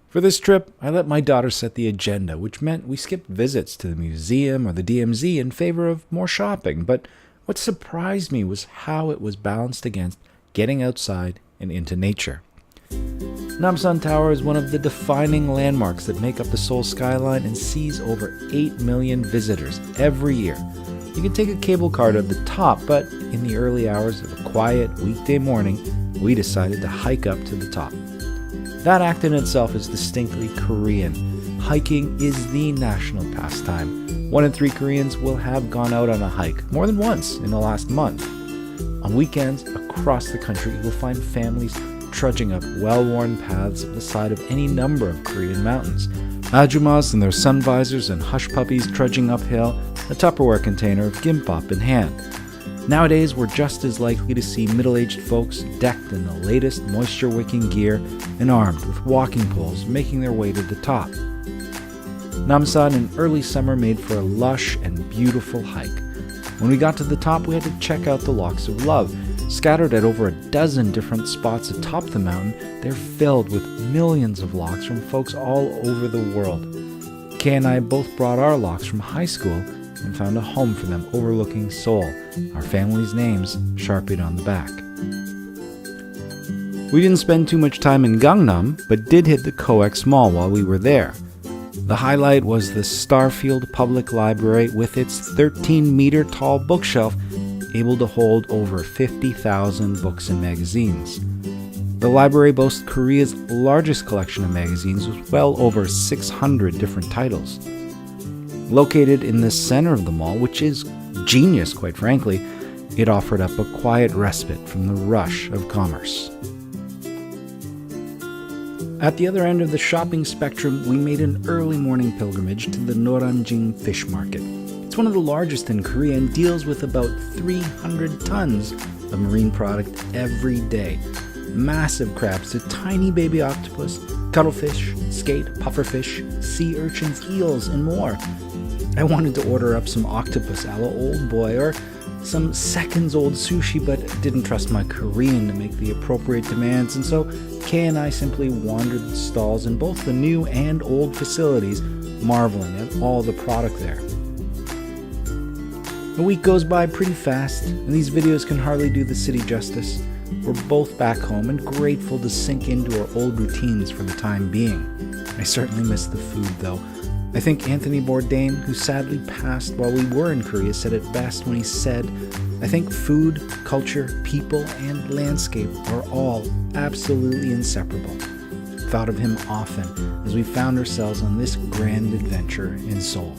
For this trip, I let my daughter set the agenda, which meant we skipped visits to the museum or the DMZ in favor of more shopping. But what surprised me was how it was balanced against getting outside and into nature. Namsan Tower is one of the defining landmarks that make up the Seoul skyline and sees over 8 million visitors every year. You can take a cable car to the top, but in the early hours of a quiet weekday morning, we decided to hike up to the top. That act in itself is distinctly Korean. Hiking is the national pastime. 1 in 3 Koreans will have gone out on a hike more than once in the last month. On weekends, across the country, you will find families trudging up well-worn paths at the side of any number of Korean mountains. Ajumas in their sun visors and hush puppies trudging uphill, a Tupperware container of gimbap in hand. Nowadays, we're just as likely to see middle-aged folks decked in the latest moisture-wicking gear and armed with walking poles making their way to the top. Namsan in early summer made for a lush and beautiful hike. When we got to the top, we had to check out the Locks of Love. Scattered at over a dozen different spots atop the mountain, they're filled with millions of locks from folks all over the world. Kay and I both brought our locks from high school and found a home for them overlooking Seoul, our family's names sharpied on the back. We didn't spend too much time in Gangnam, but did hit the Coex Mall while we were there. The highlight was the Starfield Public Library with its 13-meter tall bookshelf able to hold over 50,000 books and magazines. The library boasts Korea's largest collection of magazines with well over 600 different titles. Located in the center of the mall, which is genius quite frankly, it offered up a quiet respite from the rush of commerce. At the other end of the shopping spectrum, we made an early morning pilgrimage to the Noryangjin Fish Market. It's one of the largest in Korea and deals with about 300 tons of marine product every day. Massive crabs to tiny baby octopus, cuttlefish, skate, pufferfish, sea urchins, eels, and more. I wanted to order up some octopus a la Old Boy or some seconds-old sushi, but didn't trust my Korean to make the appropriate demands, and so Kay and I simply wandered the stalls in both the new and old facilities, marveling at all the product there. A week goes by pretty fast, and these videos can hardly do the city justice. We're both back home and grateful to sink into our old routines for the time being. I certainly miss the food, though. I think Anthony Bourdain, who sadly passed while we were in Korea, said it best when he said, "I think food, culture, people, and landscape are all absolutely inseparable." Thought of him often as we found ourselves on this grand adventure in Seoul.